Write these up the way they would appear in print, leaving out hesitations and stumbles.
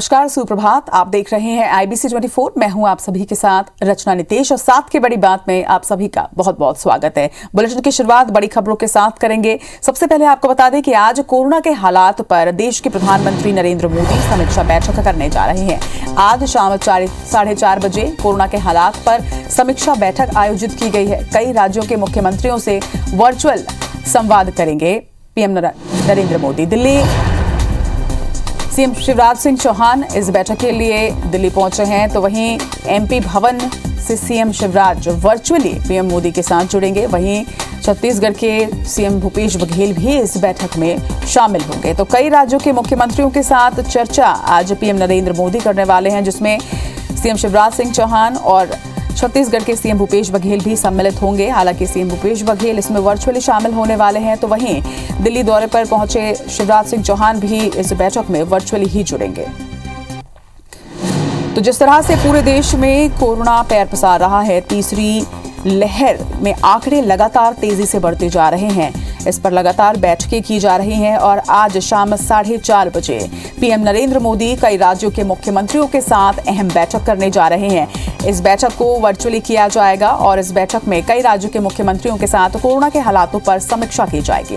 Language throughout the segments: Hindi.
नमस्कार, सुप्रभात। आप देख रहे हैं IBC 24। मैं हूं आप सभी के साथ रचना नितेश और साथ के बड़ी बात में आप सभी का बहुत बहुत स्वागत है। बुलेटिन की शुरुआत बड़ी खबरों के साथ करेंगे। सबसे पहले आपको बता दें कि आज कोरोना के हालात पर देश के प्रधानमंत्री नरेंद्र मोदी समीक्षा बैठक करने जा रहे हैं। आज शाम 4:30 बजे कोरोना के हालात पर समीक्षा बैठक आयोजित की गई है। कई राज्यों के मुख्यमंत्रियों से वर्चुअल संवाद करेंगे पीएम नरेंद्र मोदी। दिल्ली सीएम शिवराज सिंह चौहान इस बैठक के लिए दिल्ली पहुंचे हैं, तो वहीं MP भवन से CM Shivraj virtually PM Modi के साथ जुड़ेंगे। वहीं छत्तीसगढ़ के सीएम भूपेश बघेल भी इस बैठक में शामिल होंगे। तो कई राज्यों के मुख्यमंत्रियों के साथ चर्चा आज पीएम नरेंद्र मोदी करने वाले हैं, जिसमें सीएम शिवराज सिंह चौहान और छत्तीसगढ़ के सीएम भूपेश बघेल भी सम्मिलित होंगे। हालांकि सीएम भूपेश बघेल इसमें वर्चुअली शामिल होने वाले हैं, तो वहीं दिल्ली दौरे पर पहुंचे शिवराज सिंह चौहान भी इस बैठक में वर्चुअली ही जुड़ेंगे। तो जिस तरह से पूरे देश में कोरोना पैर पसार रहा है, तीसरी लहर में आंकड़े लगातार तेजी से बढ़ते जा रहे हैं। इस पर लगातार बैठकें की जा रही हैं और आज शाम 4:30 बजे पीएम नरेंद्र मोदी कई राज्यों के मुख्यमंत्रियों के साथ अहम बैठक करने जा रहे हैं। इस बैठक को वर्चुअली किया जाएगा और इस बैठक में कई राज्यों के मुख्यमंत्रियों के साथ कोरोना के हालातों पर समीक्षा की जाएगी।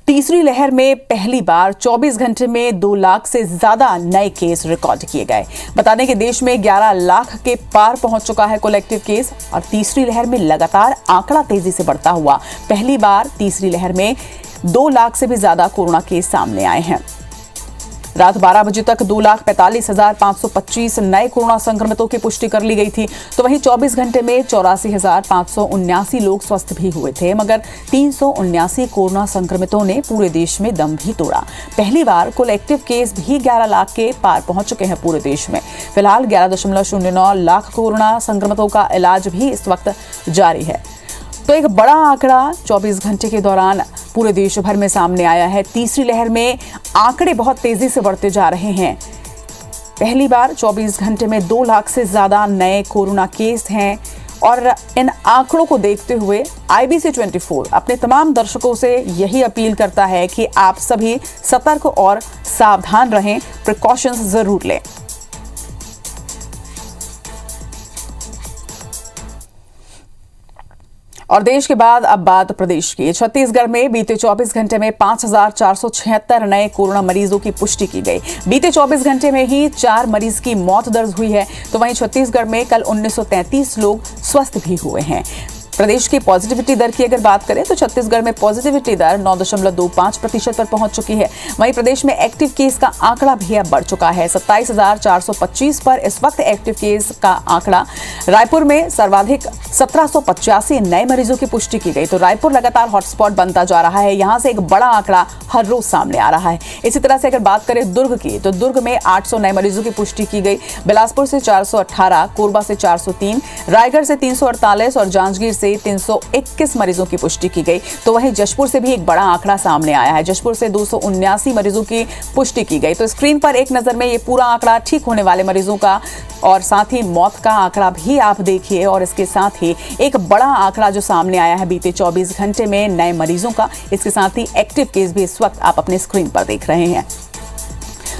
तीसरी लहर में पहली बार 24 घंटे में 2 लाख से ज्यादा नए केस रिकॉर्ड किए गए। बता दें कि देश में 11 लाख के पार पहुंच चुका है कलेक्टिव केस और तीसरी लहर में लगातार आंकड़ा तेजी से बढ़ता हुआ पहली बार तीसरी लहर में 2 लाख से भी ज्यादा कोरोना केस सामने आए हैं। रात 12 बजे तक 2,45,525 नए कोरोना संक्रमितों की पुष्टि कर ली गई थी। तो वहीं 24 घंटे में 84,579 लोग स्वस्थ भी हुए थे, मगर 379 कोरोना संक्रमितों ने पूरे देश में दम भी तोड़ा। पहली बार कुल एक्टिव केस भी 11 लाख के पार पहुंच चुके हैं पूरे देश में। फिलहाल 11.09 लाख कोरोना संक्रमितों का इलाज भी इस वक्त जारी है। तो एक बड़ा आंकड़ा 24 घंटे के दौरान पूरे देश भर में सामने आया है। तीसरी लहर में आंकड़े बहुत तेजी से बढ़ते जा रहे हैं। पहली बार 24 घंटे में 2 लाख से ज्यादा नए कोरोना केस हैं और इन आंकड़ों को देखते हुए IBC 24 अपने तमाम दर्शकों से यही अपील करता है कि आप सभी सतर्क और सावधान रहें, प्रिकॉशंस जरूर लें। और देश के बाद अब बात प्रदेश की। छत्तीसगढ़ में बीते 24 घंटे में 5,476 नए कोरोना मरीजों की पुष्टि की गई। बीते 24 घंटे में ही 4 मरीज की मौत दर्ज हुई है। तो वहीं छत्तीसगढ़ में कल 1933 लोग स्वस्थ भी हुए हैं। प्रदेश की पॉजिटिविटी दर की अगर बात करें तो छत्तीसगढ़ में पॉजिटिविटी दर 9.25% पर पहुंच चुकी है। वहीं प्रदेश में एक्टिव केस का आंकड़ा भी अब बढ़ चुका है। 27,425 पर इस वक्त एक्टिव केस का आंकड़ा। रायपुर में सर्वाधिक 1,785 नए मरीजों की पुष्टि की गई। तो रायपुर लगातार हॉटस्पॉट बनता जा रहा है। यहां से एक बड़ा आंकड़ा हर रोज सामने आ रहा है। इसी तरह से अगर बात करें दुर्ग की, तो दुर्ग में 800 नए मरीजों की पुष्टि की गई। बिलासपुर से 418, कोरबा से 403, रायगढ़ से 348 और जांजगीर से 321 मरीजों की पुष्टि की गई। तो वहीं जशपुर से भी एक बड़ा आंकड़ा सामने आया है। जशपुर से 279 मरीजों की पुष्टि की गई। तो स्क्रीन पर एक नजर में ये पूरा आंकड़ा ठीक होने वाले मरीजों का और साथ ही मौत का आंकड़ा भी आप देखिए और इसके साथ ही एक बड़ा आंकड़ा जो सामने आया है बीते 24 घंटे में नए मरीजों का। इसके साथ ही एक्टिव केस भी इस वक्त आप अपने स्क्रीन पर देख रहे हैं।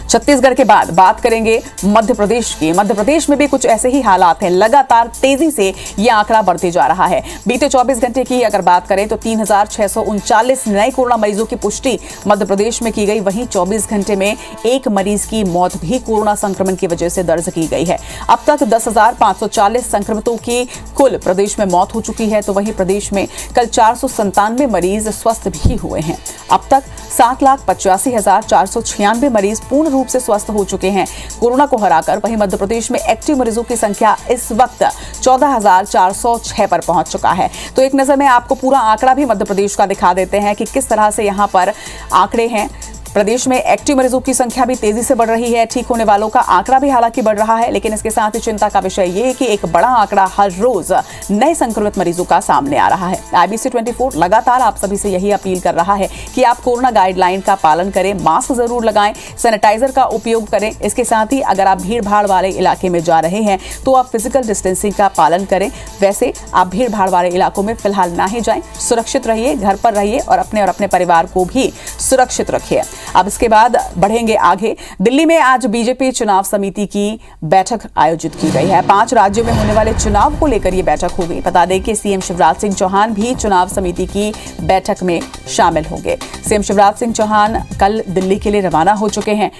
छत्तीसगढ़ के बाद बात करेंगे मध्य प्रदेश की। मध्य प्रदेश में भी कुछ ऐसे ही हालात हैं। लगातार तेजी से यह आंकड़ा बढ़ते जा रहा है। बीते 24 घंटे की अगर बात करें तो 3,639 नए कोरोना मरीजों की पुष्टि मध्य प्रदेश में की गई। वहीं 24 घंटे में एक मरीज की मौत भी कोरोना संक्रमण की वजह से दर्ज की गई है। अब तक 10,540 संक्रमितों की कुल प्रदेश में मौत हो चुकी है। तो वहीं प्रदेश में कल 497 मरीज स्वस्थ भी हुए हैं। अब तक 7,85,496 मरीज पूर्ण रूप से स्वस्थ हो चुके हैं कोरोना को हराकर। वहीं मध्य प्रदेश में एक्टिव मरीजों की संख्या इस वक्त 14,406 पर पहुंच चुका है। तो एक नजर में आपको पूरा आंकड़ा भी मध्य प्रदेश का दिखा देते हैं कि किस तरह से यहां पर आंकड़े हैं। प्रदेश में एक्टिव मरीजों की संख्या भी तेजी से बढ़ रही है। ठीक होने वालों का आंकड़ा भी हालांकि बढ़ रहा है, लेकिन इसके साथ ही चिंता का विषय ये है कि एक बड़ा आंकड़ा हर रोज नए संक्रमित मरीजों का सामने आ रहा है। IBC 24 लगातार आप सभी से यही अपील कर रहा है कि आप कोरोना गाइडलाइन का पालन करें, मास्क जरूर लगाएं, सैनिटाइजर का उपयोग करें। इसके साथ ही अगर आप भीड़ भाड़ वाले इलाके में जा रहे हैं तो आप फिजिकल डिस्टेंसिंग का पालन करें। वैसे आप भीड़ भाड़ वाले इलाकों में फिलहाल ना ही जाएं, सुरक्षित रहिए, घर पर रहिए और अपने परिवार को भी सुरक्षित रखिए। अब इसके बाद बढ़ेंगे आगे। दिल्ली में आज बीजेपी चुनाव समिति की बैठक आयोजित की गई है। 5 राज्यों में होने वाले चुनाव को लेकर यह बैठक होगी। बता दें कि सीएम शिवराज सिंह चौहान भी चुनाव समिति की बैठक में शामिल होंगे। सीएम शिवराज सिंह चौहान कल दिल्ली के लिए रवाना हो चुके हैं।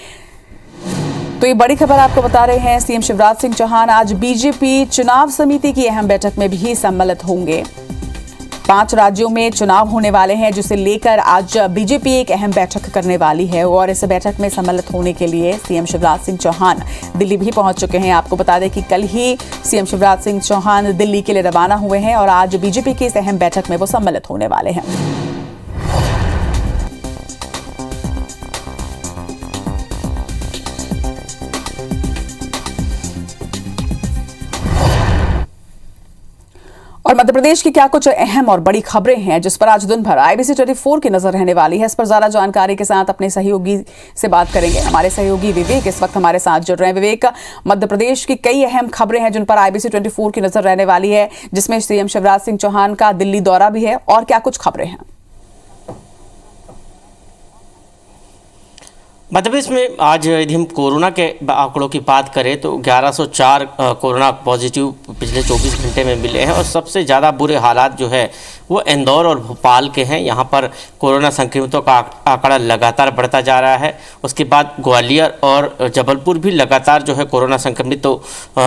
तो ये बड़ी खबर आपको बता रहे हैं, सीएम शिवराज सिंह चौहान आज बीजेपी चुनाव समिति की अहम बैठक में भी सम्मिलित होंगे। 5 राज्यों में चुनाव होने वाले हैं, जिसे लेकर आज बीजेपी एक अहम बैठक करने वाली है और इस बैठक में सम्मिलित होने के लिए सीएम शिवराज सिंह चौहान दिल्ली भी पहुंच चुके हैं। आपको बता दें कि कल ही सीएम शिवराज सिंह चौहान दिल्ली के लिए रवाना हुए हैं और आज बीजेपी की इस अहम बैठक में वो सम्मिलित होने वाले हैं। और मध्य प्रदेश की क्या कुछ अहम और बड़ी खबरें हैं जिस पर आज दिन भर IBC 24 की नजर रहने वाली है। इस पर ज्यादा जानकारी के साथ अपने सहयोगी से बात करेंगे। हमारे सहयोगी विवेक इस वक्त हमारे साथ जुड़ रहे हैं। विवेक, मध्य प्रदेश की कई अहम खबरें हैं जिन पर IBC 24 की नजर रहने वाली है, जिसमें सीएम शिवराज सिंह चौहान का दिल्ली दौरा भी है, और क्या कुछ खबरें हैं? मध्य प्रदेश में आज यदि हम कोरोना के आंकड़ों की बात करें तो 1104 कोरोना पॉजिटिव पिछले 24 घंटे में मिले हैं और सबसे ज़्यादा बुरे हालात जो है वो इंदौर और भोपाल के हैं। यहाँ पर कोरोना संक्रमितों का आंकड़ा लगातार बढ़ता जा रहा है। उसके बाद ग्वालियर और जबलपुर भी लगातार जो है कोरोना संक्रमितों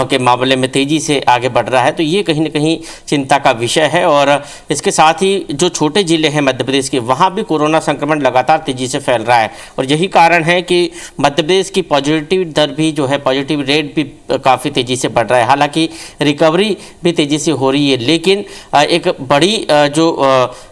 के मामले में तेज़ी से आगे बढ़ रहा है। तो ये कहीं ना कहीं चिंता का विषय है। और इसके साथ ही जो छोटे ज़िले हैं मध्य प्रदेश के, वहाँ भी कोरोना संक्रमण लगातार तेज़ी से फैल रहा है और यही कारण है कि मध्य प्रदेश की पॉजिटिव दर भी जो है, पॉजिटिव रेट भी काफ़ी तेज़ी से बढ़ रहा है। हालांकि रिकवरी भी तेज़ी से हो रही है, लेकिन एक बड़ी जो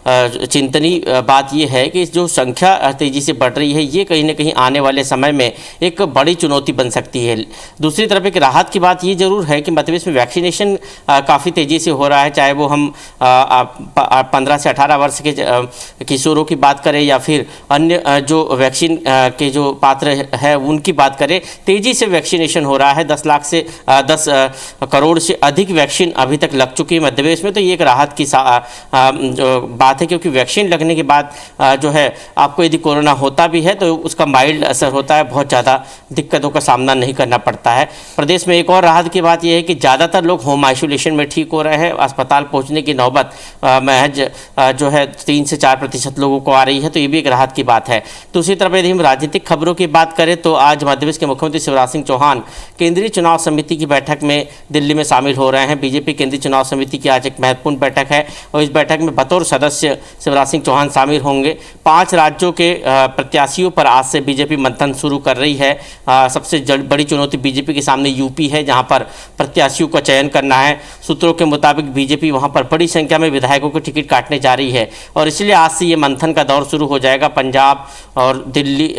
चिंतनीय बात यह है कि जो संख्या तेज़ी से बढ़ रही है ये कहीं ना कहीं आने वाले समय में एक बड़ी चुनौती बन सकती है। दूसरी तरफ एक राहत की बात ये ज़रूर है कि मध्य प्रदेश में वैक्सीनेशन काफ़ी तेज़ी से हो रहा है, चाहे वो हम 15 से 18 वर्ष के किशोरों की बात करें या फिर अन्य जो वैक्सीन के जो पात्र है उनकी बात करें। तेज़ी से वैक्सीनेशन हो रहा है। 10 लाख से 10 करोड़ से अधिक वैक्सीन अभी तक लग चुकी है मध्य प्रदेश में। तो ये एक राहत की जो बात है, क्योंकि वैक्सीन लगने के बाद जो है आपको यदि कोरोना होता भी है तो उसका माइल्ड असर होता है, बहुत ज़्यादा दिक्कतों का सामना नहीं करना पड़ता है। प्रदेश में एक और राहत की बात यह है कि ज़्यादातर लोग होम आइसोलेशन में ठीक हो रहे हैं। अस्पताल पहुंचने की नौबत महज जो है 3 से 4% लोगों को आ रही है, तो ये भी एक राहत की बात है। दूसरी तरफ यदि हम राजनीतिक खबरों की बात करें तो आज मध्य प्रदेश के मुख्यमंत्री शिवराज सिंह चौहान केंद्रीय चुनाव समिति की बैठक में दिल्ली में शामिल हो रहे हैं। बीजेपी केंद्रीय चुनाव समिति की आज एक महत्वपूर्ण बैठक है और इस बैठक में बतौर सदस्य शिवराज सिंह चौहान शामिल होंगे। 5 राज्यों के प्रत्याशियों पर आज से बीजेपी मंथन शुरू कर रही है। सबसे बड़ी चुनौती बीजेपी के सामने यूपी है, जहां पर प्रत्याशियों का चयन करना है। सूत्रों के मुताबिक बीजेपी वहां पर बड़ी संख्या में विधायकों की टिकट काटने जा रही है और इसलिए आज से ये मंथन का दौर शुरू हो जाएगा। पंजाब और दिल्ली,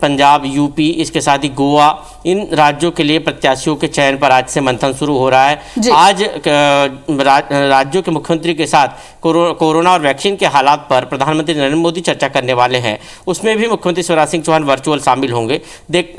पंजाब, यूपी, इसके साथ ही गोवा, इन राज्यों के लिए प्रत्याशियों के चयन पर आज से मंथन शुरू हो रहा है। आज राज्यों के मुख्यमंत्री के साथ कोरोना और वैक्सीन के हालात पर प्रधानमंत्री नरेंद्र मोदी चर्चा करने वाले हैं। उसमें भी मुख्यमंत्री शिवराज सिंह चौहान वर्चुअल शामिल होंगे।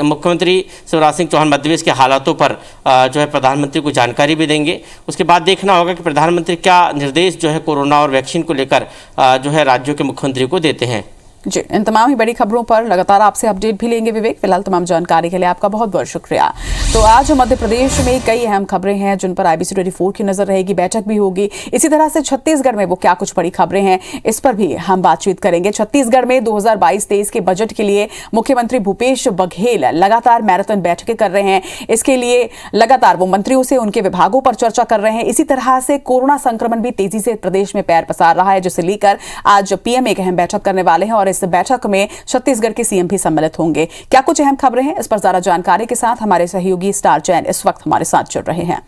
मुख्यमंत्री शिवराज सिंह चौहान मध्य प्रदेश के हालातों पर जो है प्रधानमंत्री को जानकारी भी देंगे। उसके बाद देखना होगा कि प्रधानमंत्री क्या निर्देश जो है कोरोना और वैक्सीन को लेकर जो है राज्यों के मुख्यमंत्री को देते हैं। जी, इन तमाम ही बड़ी खबरों पर लगातार आपसे अपडेट भी लेंगे विवेक। फिलहाल तमाम जानकारी के लिए आपका बहुत बहुत शुक्रिया। तो आज मध्य प्रदेश में कई अहम खबरें हैं जिन पर IBC 24 की नजर रहेगी, बैठक भी होगी। इसी तरह से छत्तीसगढ़ में वो क्या कुछ बड़ी खबरें हैं, इस पर भी हम बातचीत करेंगे। छत्तीसगढ़ में 2022-23 के बजट के लिए मुख्यमंत्री भूपेश बघेल लगातार मैराथन बैठकें कर रहे हैं। इसके लिए लगातार वो मंत्रियों से उनके विभागों पर चर्चा कर रहे हैं। इसी तरह से कोरोना संक्रमण भी तेजी से प्रदेश में पैर पसार रहा है, जिसे लेकर आज PM एक अहम बैठक करने वाले हैं और इस बैठक में छत्तीसगढ़ के CM भी सम्मिलित होंगे। क्या कुछ अहम खबरें हैं, इस पर ज्यादा जानकारी के साथ हमारे सहयोगी स्टार जैन इस वक्त हमारे साथ जुड़ रहे हैं।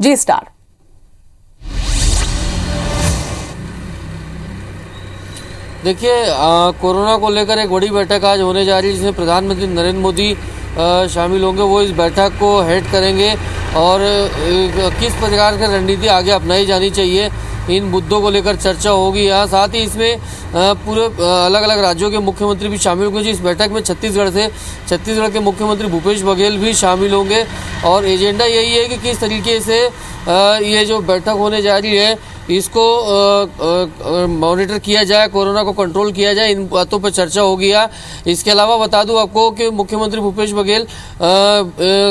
जी स्टार। देखिए कोरोना को लेकर एक बड़ी बैठक आज होने जा रही है जिसमें प्रधानमंत्री नरेंद्र मोदी शामिल होंगे। वो इस बैठक को हेड करेंगे और किस प्रकार की रणनीति आगे अपनाई जानी चाहिए इन मुद्दों को लेकर चर्चा होगी। यहाँ साथ ही इसमें पूरे अलग अलग राज्यों के मुख्यमंत्री भी शामिल होंगे। इस बैठक में छत्तीसगढ़ के मुख्यमंत्री भूपेश बघेल भी शामिल होंगे और एजेंडा यही है कि किस तरीके से ये जो बैठक होने जा रही है इसको मॉनिटर किया जाए, कोरोना को कंट्रोल किया जाए, इन बातों पर चर्चा होगी। इसके अलावा बता दूं आपको कि मुख्यमंत्री भूपेश बघेल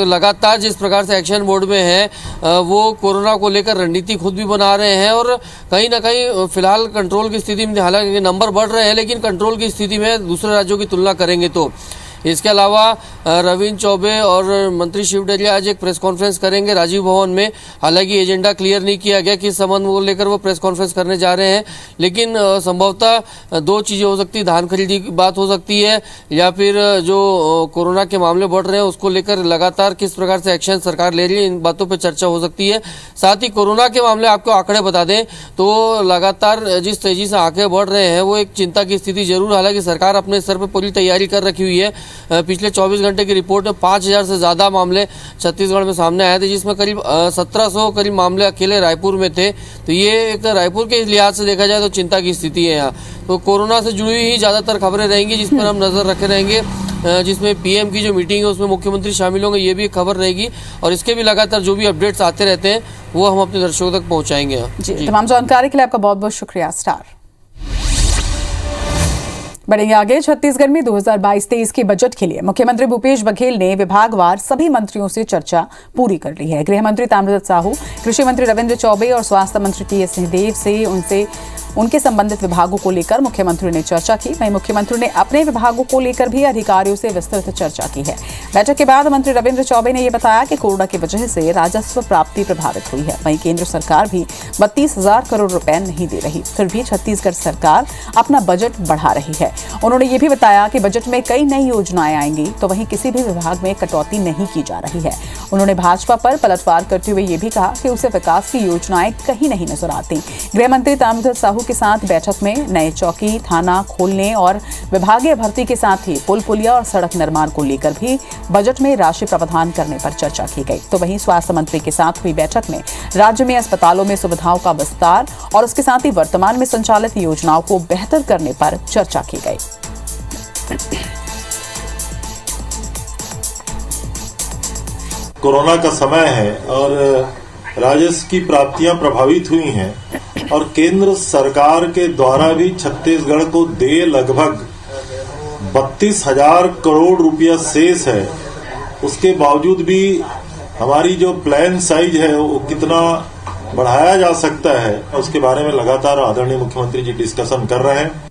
लगातार जिस प्रकार से एक्शन मोड में है वो कोरोना को लेकर रणनीति खुद भी बना रहे हैं और कहीं ना कहीं फिलहाल कंट्रोल की स्थिति में, हालांकि नंबर बढ़ रहे हैं लेकिन कंट्रोल की स्थिति में दूसरे राज्यों की तुलना करेंगे तो। इसके अलावा रविंद्र चौबे और मंत्री शिव डरिया आज एक प्रेस कॉन्फ्रेंस करेंगे राजीव भवन में। हालांकि एजेंडा क्लियर नहीं किया गया किस संबंध को लेकर वो प्रेस कॉन्फ्रेंस करने जा रहे हैं, लेकिन संभवतः दो चीज़ें हो सकती है। धान खरीदी की बात हो सकती है या फिर जो कोरोना के मामले बढ़ रहे हैं उसको लेकर लगातार किस प्रकार से एक्शन सरकार ले रही है, इन बातों पर चर्चा हो सकती है। साथ ही कोरोना के मामले आपको आंकड़े बता दें तो लगातार जिस तेजी से आंकड़े बढ़ रहे हैं वो एक चिंता की स्थिति जरूर। हालांकि सरकार अपने स्तर पर पूरी तैयारी कर रखी हुई है। पिछले 24 घंटे की रिपोर्ट में 5000 से ज़्यादा मामले छत्तीसगढ़ में सामने आए थे, जिसमें करीब 1700 करीब मामले अकेले रायपुर में थे। तो ये एक रायपुर के लिहाज से देखा जाए तो चिंता की स्थिति है यहाँ। तो कोरोना से जुड़ी हुई ज़्यादातर खबरें रहेंगी जिस पर हम नज़र रखे रहेंगे, जिसमें पीएम की जो मीटिंग है उसमें मुख्यमंत्री शामिल होंगे, ये भी खबर रहेगी और इसके भी लगातार जो भी अपडेट्स आते रहते हैं वो हम अपने दर्शकों तक पहुँचाएंगे। जी, तमाम जानकारी के लिए आपका बहुत बहुत शुक्रिया स्टार। बढ़ेंगे आगे। छत्तीसगढ़ में 2022-23 के बजट के लिए मुख्यमंत्री भूपेश बघेल ने विभागवार सभी मंत्रियों से चर्चा पूरी कर ली है। गृह मंत्री ताम्रध्वज साहू, कृषि मंत्री रविंद्र चौबे और स्वास्थ्य मंत्री टीएस सिंहदेव से उनके संबंधित विभागों को लेकर मुख्यमंत्री ने चर्चा की। वहीं मुख्यमंत्री ने अपने विभागों को लेकर भी अधिकारियों से विस्तृत चर्चा की है। बैठक के बाद मंत्री रविंद्र चौबे ने यह बताया कि कोरोना की वजह से राजस्व प्राप्ति प्रभावित हुई है। वहीं केंद्र सरकार भी 32,000 करोड़ रुपए नहीं दे रही, फिर भी छत्तीसगढ़ सरकार अपना बजट बढ़ा रही है। उन्होंने ये भी बताया कि बजट में कई नई योजनाएं आएंगी, तो वहीं किसी भी विभाग में कटौती नहीं की जा रही है। उन्होंने भाजपा पर पलटवार करते हुए ये भी कहा कि उसे विकास की योजनाएं कहीं नहीं नजर आती। गृह मंत्री ताम्रध्वज साहू के साथ बैठक में नए चौकी थाना खोलने और विभागीय भर्ती के साथ ही पुल पुलिया और सड़क निर्माण को लेकर भी बजट में राशि प्रावधान करने पर चर्चा की गई। तो वहीं स्वास्थ्य मंत्री के साथ हुई बैठक में राज्य में अस्पतालों में सुविधाओं का विस्तार और उसके साथ ही वर्तमान में संचालित योजनाओं को बेहतर करने पर चर्चा की गई। कोरोना का समय है और राजस्व की प्राप्तियां प्रभावित हुई हैं और केंद्र सरकार के द्वारा भी छत्तीसगढ़ को देय लगभग 32,000 करोड़ रुपया शेष है। उसके बावजूद भी हमारी जो प्लान साइज है वो कितना बढ़ाया जा सकता है उसके बारे में लगातार आदरणीय मुख्यमंत्री जी डिस्कशन कर रहे हैं।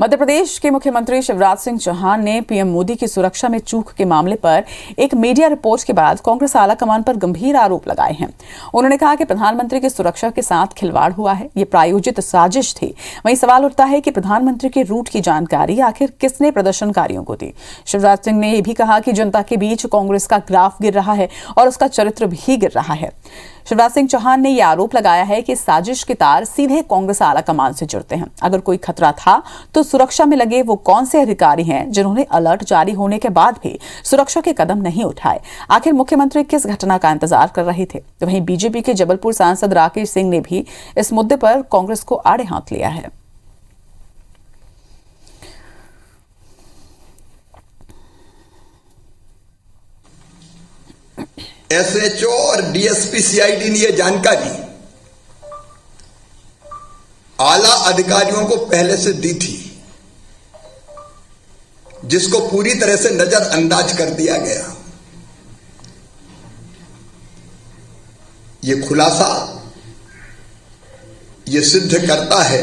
मध्य प्रदेश के मुख्यमंत्री शिवराज सिंह चौहान ने पीएम मोदी की सुरक्षा में चूक के मामले पर एक मीडिया रिपोर्ट के बाद कांग्रेस आलाकमान पर गंभीर आरोप लगाए हैं। उन्होंने कहा कि प्रधानमंत्री की सुरक्षा के साथ खिलवाड़ हुआ है, ये प्रायोजित साजिश थी। वहीं सवाल उठता है कि प्रधानमंत्री के रूट की जानकारी आखिर किसने प्रदर्शनकारियों को दी। शिवराज सिंह ने यह भी कहा कि जनता के बीच कांग्रेस का ग्राफ गिर रहा है और उसका चरित्र भी गिर रहा है। शिवराज सिंह चौहान ने यह आरोप लगाया है कि साजिश के तार सीधे कांग्रेस आलाकमान से जुड़ते हैं। अगर कोई खतरा था तो सुरक्षा में लगे वो कौन से अधिकारी हैं जिन्होंने अलर्ट जारी होने के बाद भी सुरक्षा के कदम नहीं उठाए? आखिर मुख्यमंत्री किस घटना का इंतजार कर रहे थे? तो वहीं बीजेपी के जबलपुर सांसद राकेश सिंह ने भी इस मुद्दे पर कांग्रेस को आड़े हाथ लिया है। एसएचओ और डीएसपी सीआईडी ने यह जानकारी आला अधिकारियों को पहले से दी थी, जिसको पूरी तरह से नजरअंदाज कर दिया गया। यह खुलासा यह सिद्ध करता है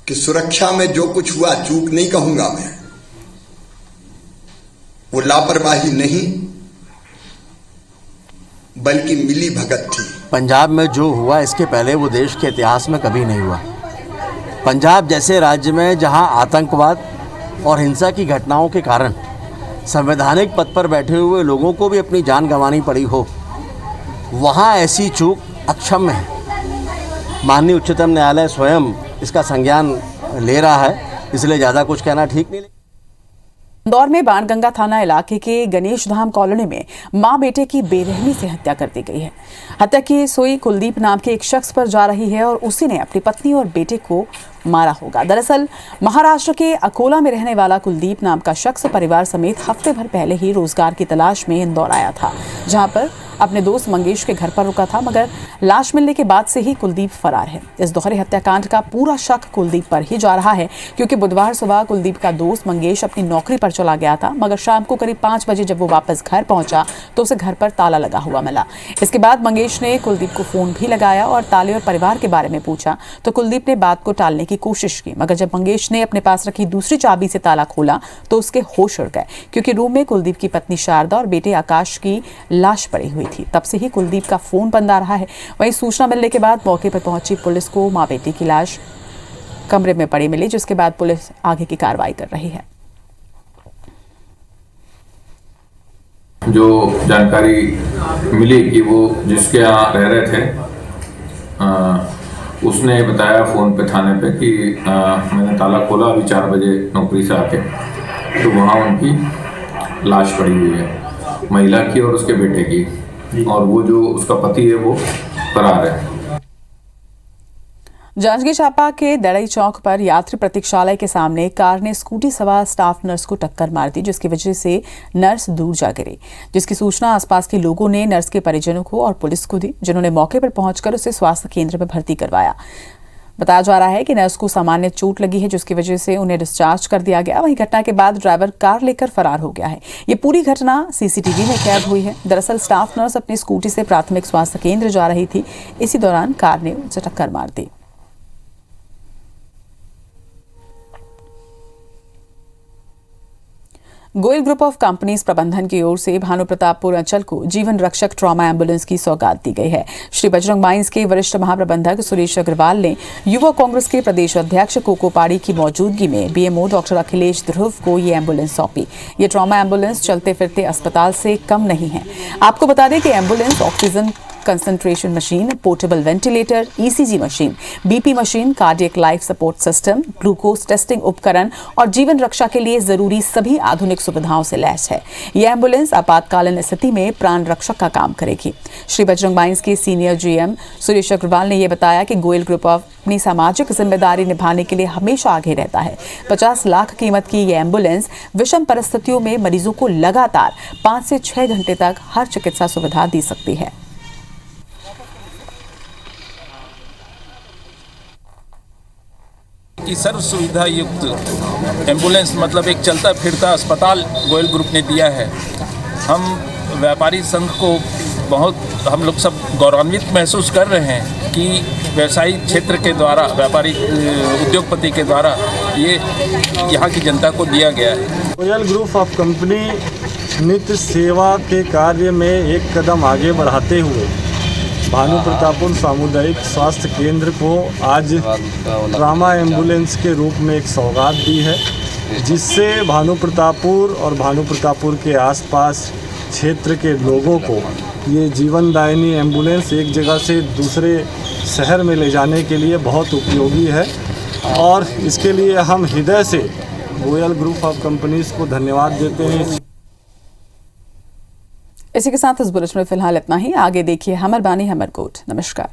कि सुरक्षा में जो कुछ हुआ, चूक नहीं कहूंगा मैं, वो लापरवाही नहीं बल्कि मिली भगत थी। पंजाब में जो हुआ इसके पहले वो देश के इतिहास में कभी नहीं हुआ। पंजाब जैसे राज्य में जहां आतंकवाद और हिंसा की घटनाओं के कारण संवैधानिक पद पर बैठे हुए लोगों को भी अपनी जान गंवानी पड़ी हो, वहां ऐसी चूक अक्षम्य है। माननीय उच्चतम न्यायालय स्वयं इसका संज्ञान ले रहा है, इसलिए ज़्यादा कुछ कहना ठीक नहीं। इंदौर में बाणगंगा थाना इलाके के गणेश धाम कॉलोनी में मां बेटे की बेरहमी से हत्या कर दी गई है। हत्या की सोई कुलदीप नाम के एक शख्स पर जा रही है और उसी ने अपनी पत्नी और बेटे को मारा होगा। दरअसल महाराष्ट्र के अकोला में रहने वाला कुलदीप नाम का शख्स परिवार समेत हफ्ते भर पहले ही रोजगार की तलाश में इंदौर आया था, जहां पर अपने दोस्त मंगेश के घर पर रुका था, मगर लाश मिलने के बाद से ही कुलदीप फरार है। इस दोहरे हत्याकांड का पूरा शक कुलदीप पर ही जा रहा है, क्योंकि बुधवार सुबह कुलदीप का दोस्त मंगेश अपनी नौकरी पर चला गया था, मगर शाम को करीब 5 बजे जब वो वापस घर पहुंचा तो उसे घर पर ताला लगा हुआ मिला। इसके बाद मंगेश ने कुलदीप को फोन भी लगाया और ताले और परिवार के बारे में पूछा तो कुलदीप ने बात को टालने की कोशिश की, मगर जब मंगेश ने अपने पास रखी दूसरी चाबी से ताला खोला तो उसके होश उड़ गए, क्योंकि रूम में कुलदीप की पत्नी शारदा और बेटे आकाश की लाश पड़ी हुई थी। तब से ही कुलदीप का फोन बंद आ रहा है। वहीं सूचना मिलने के बाद मौके पर पहुंची पुलिस को मां बेटी की लाश कमरे में पड़ी मिली, जिसके बाद पुलिस आगे की कार्रवाई कर रही है। जो जानकारी मिली कि वो जिसके यहाँ रह रहे थे उसने बताया फ़ोन पे थाने पे कि मैंने ताला खोला अभी 4 बजे नौकरी से आके, तो वहाँ उनकी लाश पड़ी हुई है, महिला की और उसके बेटे की, और वो जो उसका पति है वो फरार है। जांजगीर चांपा के दड़ई चौक पर यात्री प्रतीक्षालय के सामने कार ने स्कूटी सवार स्टाफ नर्स को टक्कर मार दी, जिसकी वजह से नर्स दूर जा गिरी, जिसकी सूचना आसपास के लोगों ने नर्स के परिजनों को और पुलिस को दी, जिन्होंने मौके पर पहुंचकर उसे स्वास्थ्य केंद्र में भर्ती करवाया। बताया जा रहा है कि नर्स को सामान्य चोट लगी है, जिसकी वजह से उन्हें डिस्चार्ज कर दिया गया। वहीं घटना के बाद ड्राइवर कार लेकर फरार हो गया है। ये पूरी घटना सीसीटीवी में कैद हुई है। दरअसल स्टाफ नर्स अपनी स्कूटी से प्राथमिक स्वास्थ्य केंद्र जा रही थी, इसी दौरान कार ने उनसे टक्कर मार दी। गोयल ग्रुप ऑफ कंपनीज प्रबंधन की ओर से भानु प्रतापपुर अंचल को जीवन रक्षक ट्रॉमा एम्बुलेंस की सौगात दी गई है। श्री बजरंग माइंस के वरिष्ठ महाप्रबंधक सुरेश अग्रवाल ने युवा कांग्रेस के प्रदेश अध्यक्ष कोको पाड़ी की मौजूदगी में बीएमओ डॉक्टर अखिलेश ध्रुव को ये एम्बुलेंस सौंपी। ये ट्रॉमा एम्बुलेंस चलते फिरते अस्पताल से कम नहीं है। आपको बता दें कि ambulance oxygen concentration machine, portable ventilator, ECG machine, BP machine, cardiac life support system, glucose testing उपकरण और जीवन रक्षा के लिए जरूरी सभी आधुनिक सुविधाओं से लैस है। यह एम्बुलेंस आपातकालीन स्थिति में प्राण रक्षक का काम करेगी। श्री बजरंग माइंस के सीनियर जीएम सुरेश अग्रवाल ने यह बताया कि गोयल ग्रुप अपनी सामाजिक जिम्मेदारी निभाने के लिए हमेशा आगे रहता है। 50 लाख कीमत की यह एम्बुलेंस विषम परिस्थितियों में मरीजों को लगातार 5 से 6 घंटे तक हर चिकित्सा सुविधा दी सकती है। की सर्व सुविधा युक्त एम्बुलेंस मतलब एक चलता फिरता अस्पताल गोयल ग्रुप ने दिया है। हम व्यापारी संघ को बहुत हम लोग सब गौरवान्वित महसूस कर रहे हैं कि व्यवसायिक क्षेत्र के द्वारा, व्यापारी उद्योगपति के द्वारा ये यहाँ की जनता को दिया गया है। गोयल ग्रुप ऑफ कंपनी नित्य सेवा के कार्य में एक कदम आगे बढ़ाते हुए भानु प्रतापपुर सामुदायिक स्वास्थ्य केंद्र को आज ट्रामा एम्बुलेंस के रूप में एक सौगात दी है, जिससे भानु प्रतापपुर और भानु प्रतापपुर के आसपास क्षेत्र के लोगों को ये जीवनदायिनी एम्बुलेंस एक जगह से दूसरे शहर में ले जाने के लिए बहुत उपयोगी है। और इसके लिए हम हृदय से गोयल ग्रुप ऑफ कंपनीज को धन्यवाद देते हैं। इसी के साथ इस बुलेटिन में फिलहाल इतना ही। आगे देखिए हमर बानी हमर कोट। नमस्कार।